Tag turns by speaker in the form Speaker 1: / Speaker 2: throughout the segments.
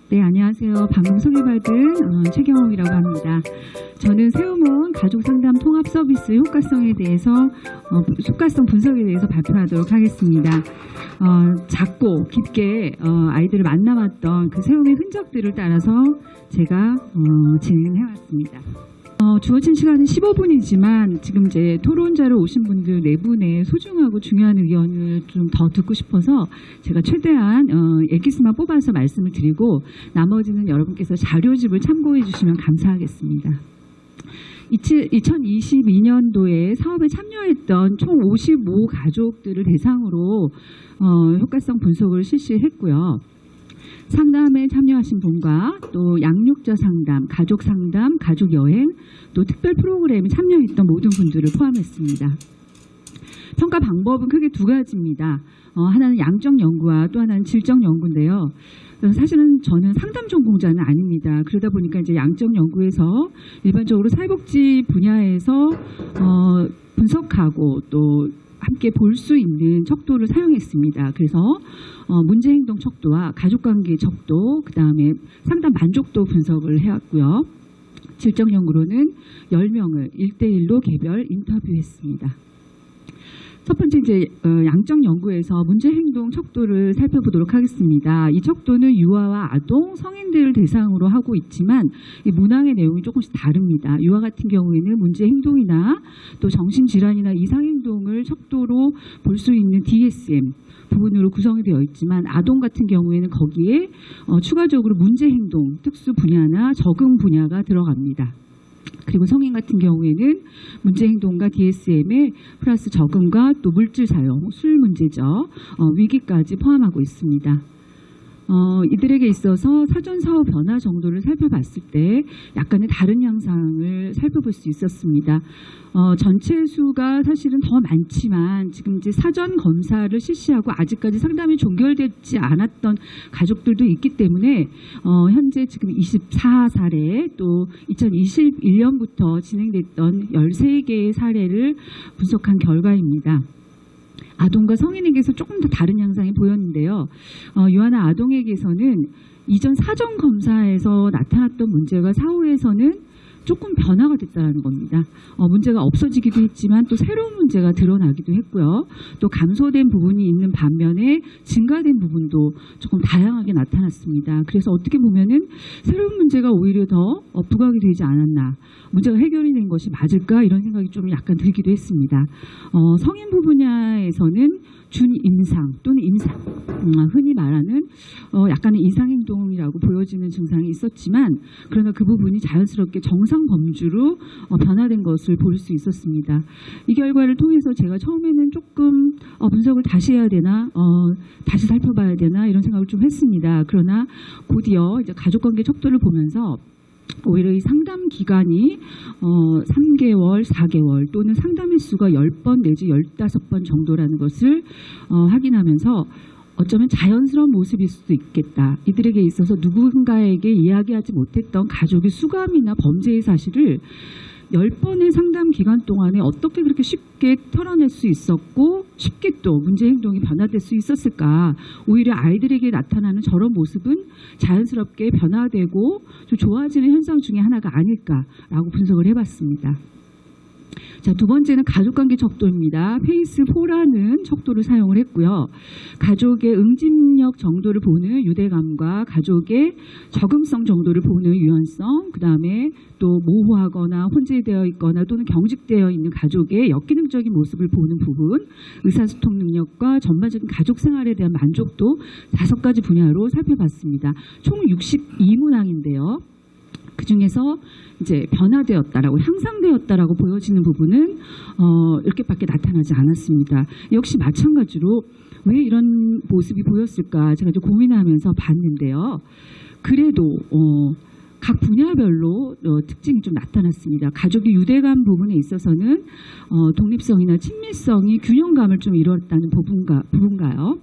Speaker 1: 네, 안녕하세요. 방금 소개받은 최경옥이라고 합니다. 저는 세우문 가족상담 통합 서비스 효과성에 대해서 효과성 분석에 대해서 발표하도록 하겠습니다. 작고 깊게 아이들을 만나봤던 그 세움의 흔적들을 따라서 제가 진행해왔습니다. 주어진 시간은 15분이지만 지금 이제 토론자로 오신 분들 4분의 소중하고 중요한 의견을 좀 더 듣고 싶어서 제가 최대한 엑기스만 뽑아서 말씀을 드리고 나머지는 여러분께서 자료집을 참고해 주시면 감사하겠습니다. 2022년도에 사업에 참여했던 총 55 가족들을 대상으로 효과성 분석을 실시했고요. 상담에 참여하신 분과 또 양육자 상담, 가족 상담, 가족 여행, 또 특별 프로그램에 참여했던 모든 분들을 포함했습니다. 평가 방법은 크게 2가지입니다. 하나는 양적 연구와 또 하나는 질적 연구인데요. 사실은 저는 상담 전공자는 아닙니다. 그러다 보니까 이제 양적 연구에서 일반적으로 사회복지 분야에서 분석하고 또 함께 볼 수 있는 척도를 사용했습니다. 그래서 문제행동 척도와 가족관계 척도, 그 다음에 상담 만족도 분석을 해왔고요. 질적 연구로는 10명을 1대1로 개별 인터뷰했습니다. 첫 번째 이제 양적 연구에서 문제 행동 척도를 살펴보도록 하겠습니다. 이 척도는 유아와 아동, 성인들을 대상으로 하고 있지만 이 문항의 내용이 조금씩 다릅니다. 유아 같은 경우에는 문제 행동이나 또 정신질환이나 이상행동을 척도로 볼 수 있는 DSM 부분으로 구성이 되어 있지만 아동 같은 경우에는 거기에 추가적으로 문제 행동, 특수 분야나 적응 분야가 들어갑니다. 그리고 성인 같은 경우에는 문제행동과 DSM에 플러스 적응과 또 물질 사용, 술 문제죠. 위기까지 포함하고 있습니다. 이들에게 있어서 사전사후 변화 정도를 살펴봤을 때 약간의 다른 양상을 살펴볼 수 있었습니다. 전체 수가 사실은 더 많지만 지금 이제 사전 검사를 실시하고 아직까지 상담이 종결되지 않았던 가족들도 있기 때문에 현재 지금 24사례 또 2021년부터 진행됐던 13개의 사례를 분석한 결과입니다. 아동과 성인에게서 조금 더 다른 양상이 보였는데요. 유아나 아동에게서는 이전 사전 검사에서 나타났던 문제가 사후에서는 조금 변화가 됐다는 겁니다. 문제가 없어지기도 했지만 또 새로운 문제가 드러나기도 했고요. 또 감소된 부분이 있는 반면에 증가된 부분도 조금 다양하게 나타났습니다. 그래서 어떻게 보면은 새로운 문제가 오히려 더 부각이 되지 않았나, 문제가 해결이 된 것이 맞을까 이런 생각이 좀 약간 들기도 했습니다. 성인부 분야에서는 준임상 또는 임상, 흔히 말하는 약간의 이상행동이라고 보여지는 증상이 있었지만 그러나 그 부분이 자연스럽게 정상 범주로 변화된 것을 볼 수 있었습니다. 이 결과를 통해서 제가 처음에는 조금 분석을 다시 해야 되나, 다시 살펴봐야 되나 이런 생각을 좀 했습니다. 그러나 곧이어 이제 가족관계 척도를 보면서 오히려 이 상담 기간이 3개월, 4개월 또는 상담 횟수가 10번 내지 15번 정도라는 것을 확인하면서 어쩌면 자연스러운 모습일 수도 있겠다. 이들에게 있어서 누군가에게 이야기하지 못했던 가족의 수감이나 범죄의 사실을 10번의 상담 기간 동안에 어떻게 그렇게 쉽게 털어낼 수 있었고 쉽게 또 문제 행동이 변화될 수 있었을까. 오히려 아이들에게 나타나는 저런 모습은 자연스럽게 변화되고 좀 좋아지는 현상 중에 하나가 아닐까라고 분석을 해봤습니다. 자, 2번째는 가족관계 척도입니다. 페이스4라는 척도를 사용을 했고요. 가족의 응집력 정도를 보는 유대감과 가족의 적응성 정도를 보는 유연성, 그 다음에 또 모호하거나 혼재되어 있거나 또는 경직되어 있는 가족의 역기능적인 모습을 보는 부분, 의사소통 능력과 전반적인 가족 생활에 대한 만족도 5가지 분야로 살펴봤습니다. 총 62문항인데요. 그 중에서 이제 변화되었다라고, 향상되었다라고 보여지는 부분은 이렇게밖에 나타나지 않았습니다. 역시 마찬가지로 왜 이런 모습이 보였을까 제가 좀 고민하면서 봤는데요. 그래도 각 분야별로 특징이 좀 나타났습니다. 가족의 유대감 부분에 있어서는 독립성이나 친밀성이 균형감을 좀 이루었다는 부분가요.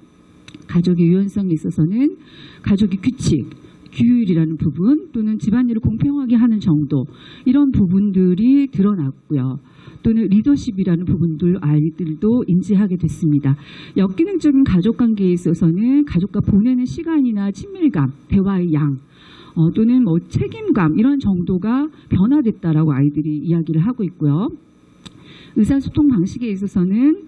Speaker 1: 가족의 유연성에 있어서는 가족의 규칙, 규율이라는 부분 또는 집안일을 공평하게 하는 정도, 이런 부분들이 드러났고요. 또는 리더십이라는 부분들 아이들도 인지하게 됐습니다. 역기능적인 가족관계에 있어서는 가족과 보내는 시간이나 친밀감, 대화의 양, 또는 뭐 책임감 이런 정도가 변화됐다라고 아이들이 이야기를 하고 있고요. 의사소통 방식에 있어서는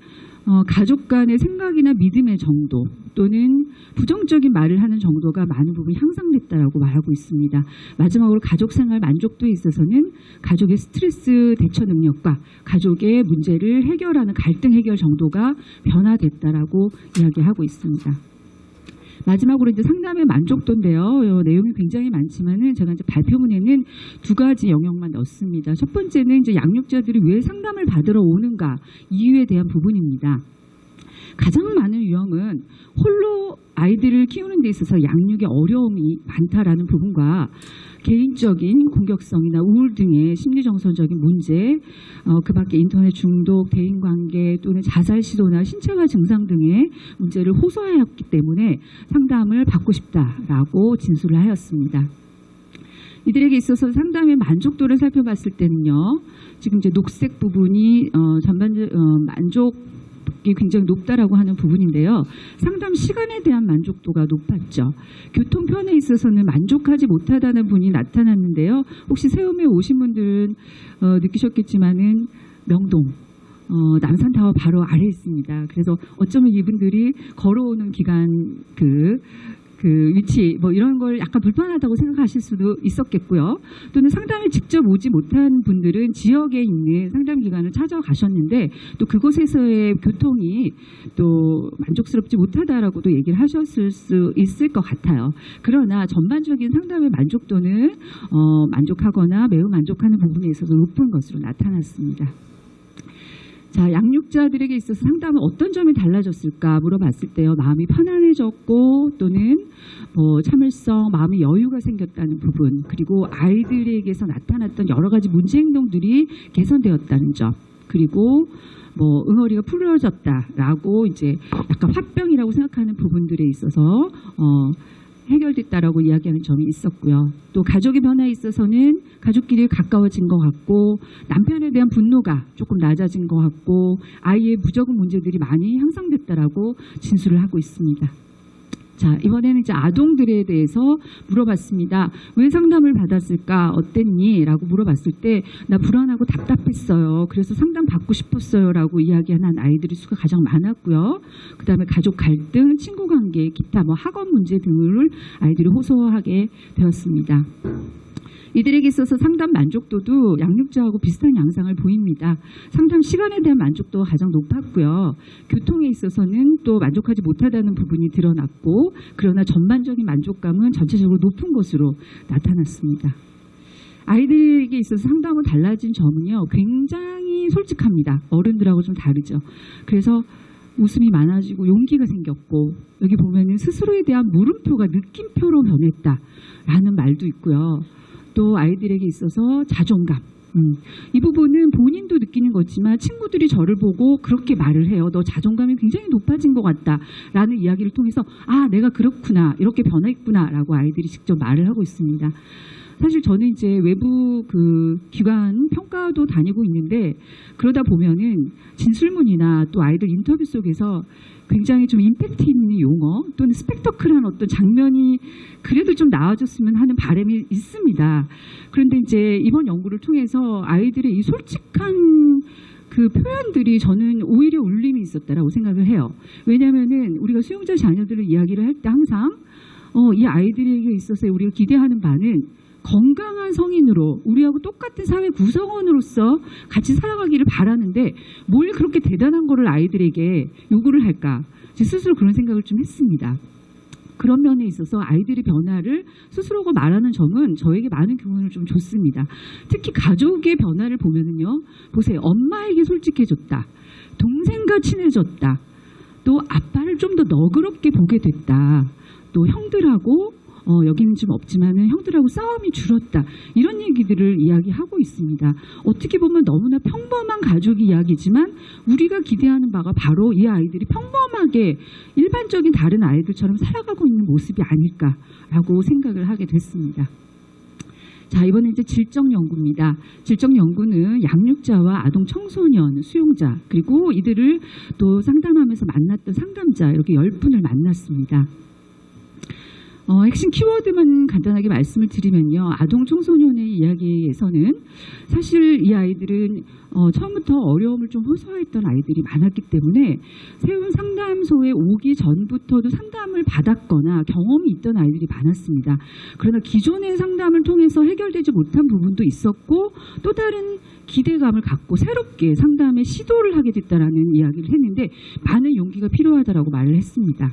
Speaker 1: 가족 간의 생각이나 믿음의 정도 또는 부정적인 말을 하는 정도가 많은 부분이 향상됐다라고 말하고 있습니다. 마지막으로 가족생활 만족도에 있어서는 가족의 스트레스 대처 능력과 가족의 문제를 해결하는 갈등 해결 정도가 변화됐다라고 이야기하고 있습니다. 마지막으로 이제 상담의 만족도인데요. 내용이 굉장히 많지만은 제가 이제 발표문에는 두 가지 영역만 넣습니다. 첫 번째는 이제 양육자들이 왜 상담을 받으러 오는가 이유에 대한 부분입니다. 가장 많은 위험은 홀로 아이들을 키우는 데 있어서 양육의 어려움이 많다라는 부분과 개인적인 공격성이나 우울 등의 심리정서적인 문제, 그 밖에 인터넷 중독, 대인관계 또는 자살 시도나 신체화 증상 등의 문제를 호소하였기 때문에 상담을 받고 싶다라고 진술을 하였습니다. 이들에게 있어서 상담의 만족도를 살펴봤을 때는요, 지금 이제 녹색 부분이 만족이 굉장히 높다라고 하는 부분인데요. 상담 시간에 대한 만족도가 높았죠. 교통편에 있어서는 만족하지 못하다는 분이 나타났는데요. 혹시 세움에 오신 분들은 느끼셨겠지만은 명동 남산타워 바로 아래에 있습니다. 그래서 어쩌면 이분들이 걸어오는 기간 그 위치 뭐 이런 걸 약간 불편하다고 생각하실 수도 있었겠고요. 또는 상담에 직접 오지 못한 분들은 지역에 있는 상담기관을 찾아가셨는데 또 그곳에서의 교통이 또 만족스럽지 못하다라고도 얘기를 하셨을 수 있을 것 같아요. 그러나 전반적인 상담의 만족도는 만족하거나 매우 만족하는 부분에 있어서 높은 것으로 나타났습니다. 자, 양육자들에게 있어서 상담은 어떤 점이 달라졌을까 물어봤을 때요. 마음이 편안해졌고 또는 뭐 참을성, 마음의 여유가 생겼다는 부분, 그리고 아이들에게서 나타났던 여러 가지 문제 행동들이 개선되었다는 점, 그리고 뭐 응어리가 풀어졌다라고 이제 약간 화병이라고 생각하는 부분들에 있어서 해결됐다라고 이야기하는 점이 있었고요. 또 가족의 변화에 있어서는 가족끼리 가까워진 것 같고 남편에 대한 분노가 조금 낮아진 것 같고 아이의 부적응 문제들이 많이 향상됐다라고 진술을 하고 있습니다. 자, 이번에는 이제 아동들에 대해서 물어봤습니다. 왜 상담을 받았을까? 어땠니? 라고 물어봤을 때 나 불안하고 답답했어요. 그래서 상담 받고 싶었어요. 라고 이야기하는 아이들의 수가 가장 많았고요. 그 다음에 가족 갈등, 친구 관계, 기타 뭐 학원 문제 등을 아이들이 호소하게 되었습니다. 이들에게 있어서 상담 만족도도 양육자하고 비슷한 양상을 보입니다. 상담 시간에 대한 만족도가 가장 높았고요. 교통에 있어서는 또 만족하지 못하다는 부분이 드러났고, 그러나 전반적인 만족감은 전체적으로 높은 것으로 나타났습니다. 아이들에게 있어서 상담은 달라진 점은요, 굉장히 솔직합니다. 어른들하고 좀 다르죠. 그래서 웃음이 많아지고 용기가 생겼고, 여기 보면은 스스로에 대한 물음표가 느낌표로 변했다라는 말도 있고요. 또 아이들에게 있어서 자존감, 이 부분은 본인도 느끼는 거지만 친구들이 저를 보고 그렇게 말을 해요. 너 자존감이 굉장히 높아진 것 같다 라는 이야기를 통해서 아, 내가 그렇구나, 이렇게 변했구나 라고 아이들이 직접 말을 하고 있습니다. 사실 저는 이제 외부 그 기관 평가도 다니고 있는데, 그러다 보면은 진술문이나 또 아이들 인터뷰 속에서 굉장히 좀 임팩트 있는 용어 또는 스펙터클한 어떤 장면이 그래도 좀 나와줬으면 하는 바람이 있습니다. 그런데 이제 이번 연구를 통해서 아이들의 이 솔직한 그 표현들이 저는 오히려 울림이 있었다라고 생각을 해요. 왜냐하면은 우리가 수용자 자녀들을 이야기를 할 때 항상 이 아이들에게 있어서 우리가 기대하는 바는 건강한 성인으로 우리하고 똑같은 사회 구성원으로서 같이 살아가기를 바라는데 뭘 그렇게 대단한 거를 아이들에게 요구를 할까? 제 스스로 그런 생각을 좀 했습니다. 그런 면에 있어서 아이들의 변화를 스스로가 말하는 점은 저에게 많은 교훈을 좀 줬습니다. 특히 가족의 변화를 보면은요, 보세요. 엄마에게 솔직해졌다. 동생과 친해졌다. 또 아빠를 좀 더 너그럽게 보게 됐다. 또 형들하고 여기는 좀 없지만은 형들하고 싸움이 줄었다. 이런 얘기들을 이야기하고 있습니다. 어떻게 보면 너무나 평범한 가족 이야기지만 우리가 기대하는 바가 바로 이 아이들이 평범하게 일반적인 다른 아이들처럼 살아가고 있는 모습이 아닐까라고 생각을 하게 됐습니다. 자, 이번에 이제 질적 연구입니다. 질적 연구는 양육자와 아동 청소년, 수용자, 그리고 이들을 또 상담하면서 만났던 상담자 이렇게 10분을 만났습니다. 핵심 키워드만 간단하게 말씀을 드리면요. 아동 청소년의 이야기에서는 사실 이 아이들은 처음부터 어려움을 좀 호소했던 아이들이 많았기 때문에 세운 상담소에 오기 전부터도 상담을 받았거나 경험이 있던 아이들이 많았습니다. 그러나 기존의 상담을 통해서 해결되지 못한 부분도 있었고 또 다른 기대감을 갖고 새롭게 상담에 시도를 하게 됐다라는 이야기를 했는데 많은 용기가 필요하다라고 말을 했습니다.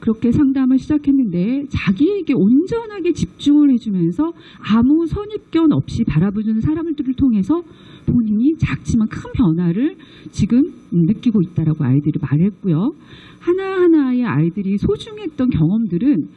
Speaker 1: 그렇게 상담을 시작했는데 자기에게 온전하게 집중을 해주면서 아무 선입견 없이 바라보는 사람들을 통해서 본인이 작지만 큰 변화를 지금 느끼고 있다라고 아이들이 말했고요. 하나하나의 아이들이 소중했던 경험들은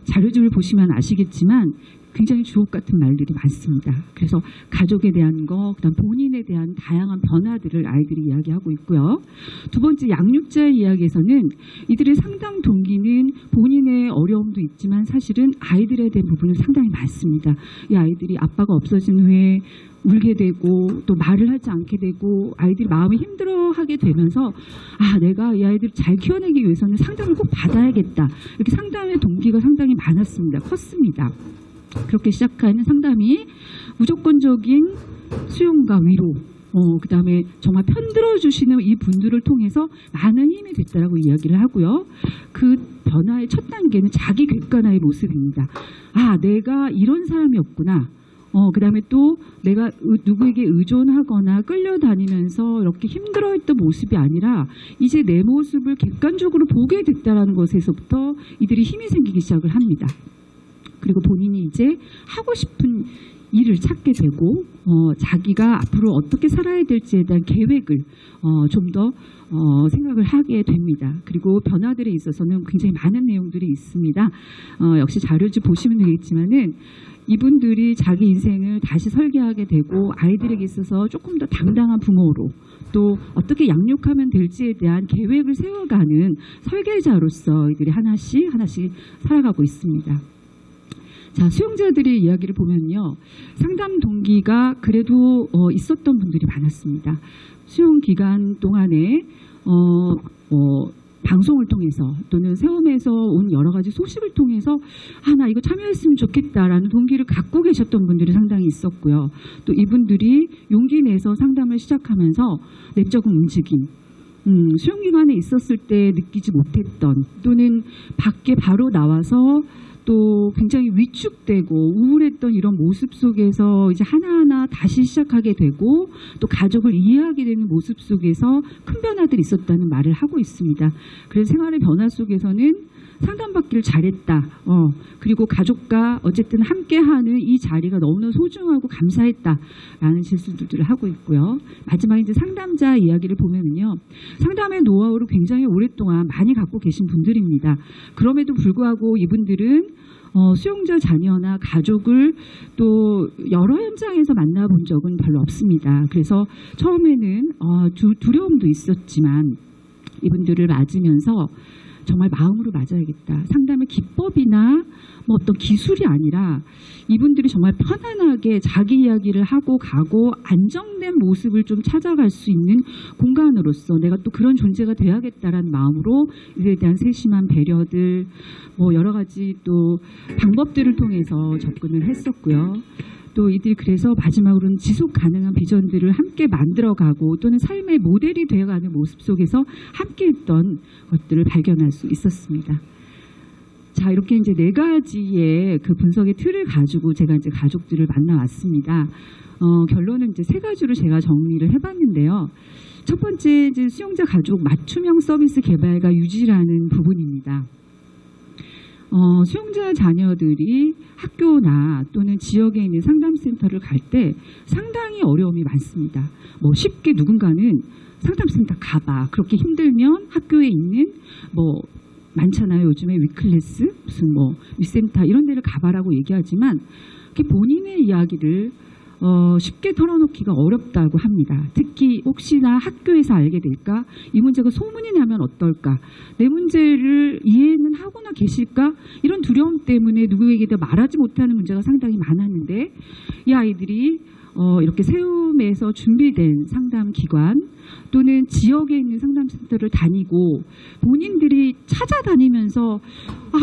Speaker 1: 자료집을 보시면 아시겠지만 굉장히 주옥 같은 말들이 많습니다. 그래서 가족에 대한 거, 그다음 본인에 대한 다양한 변화들을 아이들이 이야기하고 있고요. 두 번째 양육자의 이야기에서는 이들의 상담 동기는 본인의 어려움도 있지만 사실은 아이들에 대한 부분은 상당히 많습니다. 이 아이들이 아빠가 없어진 후에 울게 되고 또 말을 하지 않게 되고 아이들이 마음이 힘들어하게 되면서 내가 이 아이들을 잘 키워내기 위해서는 상담을 꼭 받아야겠다. 이렇게 상담의 동기가 상당히 많았습니다. 컸습니다. 그렇게 시작하는 상담이 무조건적인 수용과 위로, 그 다음에 정말 편들어 주시는 이 분들을 통해서 많은 힘이 됐다라고 이야기를 하고요. 그 변화의 첫 단계는 자기 객관화의 모습입니다. 내가 이런 사람이었구나. 그 다음에 또 내가 누구에게 의존하거나 끌려다니면서 이렇게 힘들어했던 모습이 아니라 이제 내 모습을 객관적으로 보게 됐다라는 것에서부터 이들이 힘이 생기기 시작을 합니다. 그리고 본인이 이제 하고 싶은 일을 찾게 되고 자기가 앞으로 어떻게 살아야 될지에 대한 계획을 좀 더 생각을 하게 됩니다. 그리고 변화들에 있어서는 굉장히 많은 내용들이 있습니다. 역시 자료집 보시면 되겠지만은 이분들이 자기 인생을 다시 설계하게 되고 아이들에게 있어서 조금 더 당당한 부모로 또 어떻게 양육하면 될지에 대한 계획을 세워가는 설계자로서 이들이 하나씩 살아가고 있습니다. 자, 수용자들의 이야기를 보면요. 상담 동기가 그래도 있었던 분들이 많았습니다. 수용 기간 동안에 방송을 통해서 또는 세움에서 온 여러 가지 소식을 통해서 나 이거 참여했으면 좋겠다라는 동기를 갖고 계셨던 분들이 상당히 있었고요. 또 이분들이 용기 내서 상담을 시작하면서 내적인 움직임, 수용기관에 있었을 때 느끼지 못했던 또는 밖에 바로 나와서 또 굉장히 위축되고 우울했던 이런 모습 속에서 이제 하나하나 다시 시작하게 되고 또 가족을 이해하게 되는 모습 속에서 큰 변화들이 있었다는 말을 하고 있습니다. 그래서 생활의 변화 속에서는 상담받기를 잘했다. 그리고 가족과 어쨌든 함께하는 이 자리가 너무나 소중하고 감사했다라는 질문들을 하고 있고요. 마지막에 이제 상담자 이야기를 보면은요. 상담의 노하우를 굉장히 오랫동안 많이 갖고 계신 분들입니다. 그럼에도 불구하고 이분들은 수용자 자녀나 가족을 또 여러 현장에서 만나본 적은 별로 없습니다. 그래서 처음에는 두려움도 있었지만 이분들을 맞으면서 정말 마음으로 맞아야겠다. 상담의 기법이나 어떤 기술이 아니라 이분들이 정말 편안하게 자기 이야기를 하고 가고 안정된 모습을 좀 찾아갈 수 있는 공간으로서 내가 또 그런 존재가 돼야겠다라는 마음으로 이에 대한 세심한 배려들 여러 가지 또 방법들을 통해서 접근을 했었고요. 또 이들이 그래서 마지막으로는 지속 가능한 비전들을 함께 만들어가고 또는 삶의 모델이 되어가는 모습 속에서 함께했던 것들을 발견할 수 있었습니다. 자, 이렇게 이제 4가지의 그 분석의 틀을 가지고 제가 이제 가족들을 만나왔습니다. 결론은 이제 3가지로 제가 정리를 해봤는데요. 첫 번째 이제 수용자 가족 맞춤형 서비스 개발과 유지라는 부분입니다. 수용자 자녀들이 학교나 또는 지역에 있는 상담센터를 갈 때 상당히 어려움이 많습니다. 쉽게 누군가는 상담센터 가봐. 그렇게 힘들면 학교에 있는 많잖아요. 요즘에 위클래스, 무슨 위센터 이런 데를 가봐라고 얘기하지만 본인의 이야기를 쉽게 털어놓기가 어렵다고 합니다. 특히 혹시나 학교에서 알게 될까? 이 문제가 소문이 나면 어떨까? 내 문제를 이해는 하고나 계실까? 이런 두려움 때문에 누구에게도 말하지 못하는 문제가 상당히 많았는데 이 아이들이 이렇게 세움에서 준비된 상담기관 또는 지역에 있는 상담센터를 다니고 본인들이 찾아다니면서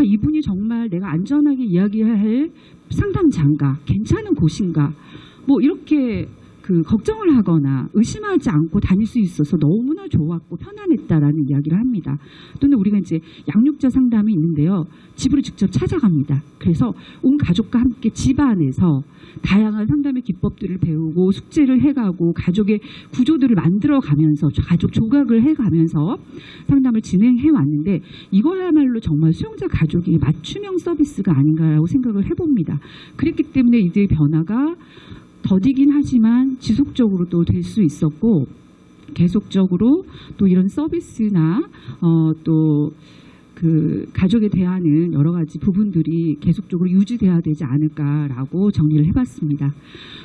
Speaker 1: 이분이 정말 내가 안전하게 이야기할 상담장가, 괜찮은 곳인가 뭐 이렇게 걱정을 하거나 의심하지 않고 다닐 수 있어서 너무나 좋았고 편안했다라는 이야기를 합니다. 또는 우리가 이제 양육자 상담이 있는데요. 집으로 직접 찾아갑니다. 그래서 온 가족과 함께 집 안에서 다양한 상담의 기법들을 배우고 숙제를 해가고 가족의 구조들을 만들어가면서 가족 조각을 해가면서 상담을 진행해 왔는데 이거야말로 정말 수용자 가족이 맞춤형 서비스가 아닌가라고 생각을 해봅니다. 그랬기 때문에 이들의 변화가 더디긴 하지만 지속적으로도 될 수 있었고 계속적으로 또 이런 서비스나 또 가족에 대한 여러 가지 부분들이 계속적으로 유지돼야 되지 않을까라고 정리를 해봤습니다.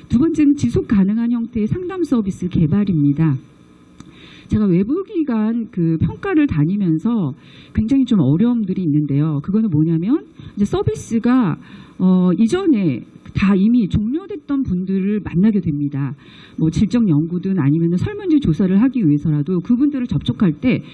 Speaker 1: 두 번째는 지속 가능한 형태의 상담 서비스 개발입니다. 제가 외부기관 평가를 다니면서 굉장히 좀 어려움들이 있는데요. 그거는 뭐냐면 이제 서비스가 이전에 다 이미 종료됐던 분들을 만나게 됩니다. 뭐 질적 연구든 아니면 설문지 조사를 하기 위해서라도 그분들을 접촉할 때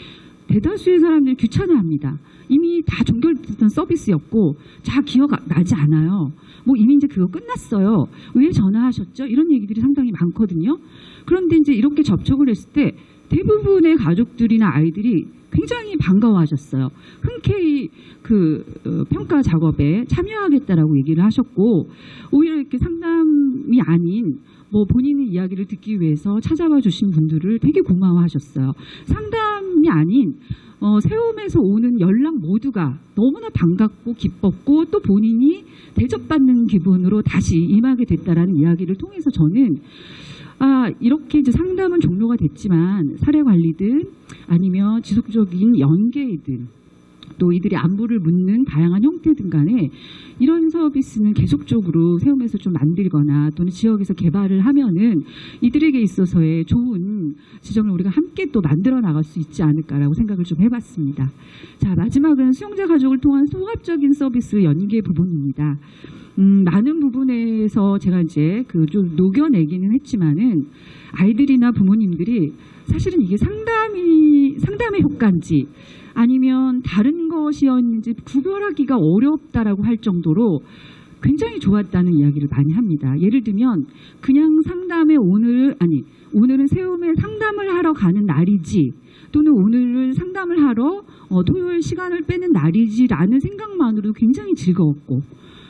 Speaker 1: 대다수의 사람들이 귀찮아합니다. 이미 다 종결됐던 서비스였고 잘 기억 나지 않아요. 뭐 이미 이제 그거 끝났어요. 왜 전화하셨죠? 이런 얘기들이 상당히 많거든요. 그런데 이제 이렇게 접촉을 했을 때 대부분의 가족들이나 아이들이 굉장히 반가워하셨어요. 흔쾌히 평가 작업에 참여하겠다라고 얘기를 하셨고 오히려 이렇게 상담이 아닌 뭐 본인의 이야기를 듣기 위해서 찾아와 주신 분들을 되게 고마워하셨어요. 상담이 아닌 세움에서 오는 연락 모두가 너무나 반갑고 기뻤고 또 본인이 대접받는 기분으로 다시 임하게 됐다라는 이야기를 통해서 저는 이렇게 이제 상담은 종료가 됐지만 사례 관리든 아니면 지속적인 연계든 또 이들의 안부를 묻는 다양한 형태든 간에 이런 서비스는 계속적으로 세움에서 좀 만들거나 또는 지역에서 개발을 하면은 이들에게 있어서의 좋은 지점을 우리가 함께 또 만들어 나갈 수 있지 않을까라고 생각을 좀 해봤습니다. 자, 마지막은 수용자 가족을 통한 종합적인 서비스 연계 부분입니다. 많은 부분에서 제가 이제 좀 녹여내기는 했지만은 아이들이나 부모님들이 사실은 이게 상담의 효과인지 아니면 다른 것이었는지 구별하기가 어렵다라고 할 정도로 굉장히 좋았다는 이야기를 많이 합니다. 예를 들면 그냥 오늘은 세움에 상담을 하러 가는 날이지 또는 오늘은 상담을 하러 토요일 시간을 빼는 날이지라는 생각만으로도 굉장히 즐거웠고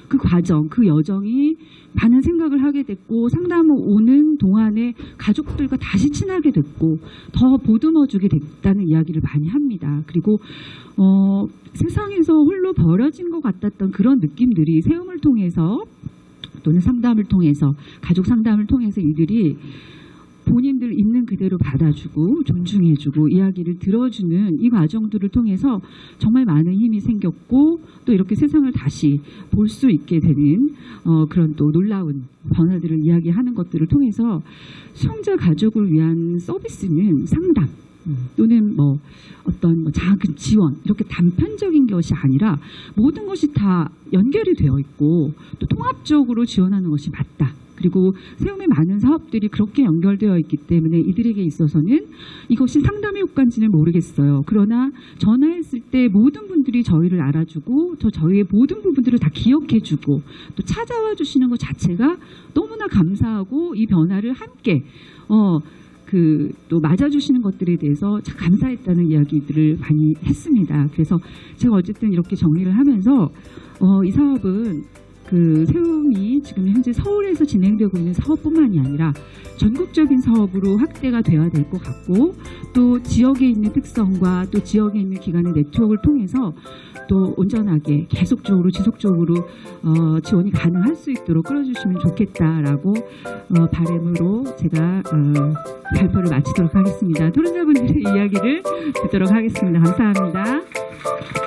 Speaker 1: 그 과정, 그 여정이 많은 생각을 하게 됐고 상담을 오는 동안에 가족들과 다시 친하게 됐고 더 보듬어주게 됐다는 이야기를 많이 합니다. 그리고 세상에서 홀로 버려진 것 같았던 그런 느낌들이 세움을 통해서 또는 상담을 통해서 가족 상담을 통해서 이들이 본인들 있는 그대로 받아주고 존중해주고 이야기를 들어주는 이 과정들을 통해서 정말 많은 힘이 생겼고 또 이렇게 세상을 다시 볼 수 있게 되는 그런 또 놀라운 변화들을 이야기하는 것들을 통해서 수용자 가족을 위한 서비스는 상담 또는 어떤 작은 지원 이렇게 단편적인 것이 아니라 모든 것이 다 연결이 되어 있고 또 통합적으로 지원하는 것이 맞다. 그리고 세움의 많은 사업들이 그렇게 연결되어 있기 때문에 이들에게 있어서는 이것이 상담의 효과인지는 모르겠어요. 그러나 전화했을 때 모든 분들이 저희를 알아주고 또 저희의 모든 부분들을 다 기억해주고 또 찾아와 주시는 것 자체가 너무나 감사하고 이 변화를 함께 또 맞아주시는 것들에 대해서 참 감사했다는 이야기들을 많이 했습니다. 그래서 제가 어쨌든 이렇게 정리를 하면서 이 사업은 세움이 지금 현재 서울에서 진행되고 있는 사업뿐만이 아니라 전국적인 사업으로 확대가 되어야 될 것 같고 또 지역에 있는 특성과 또 지역에 있는 기관의 네트워크를 통해서 또 온전하게 계속적으로 지속적으로 지원이 가능할 수 있도록 끌어주시면 좋겠다라고 바람으로 제가 발표를 마치도록 하겠습니다. 토론자분들의 이야기를 듣도록 하겠습니다. 감사합니다.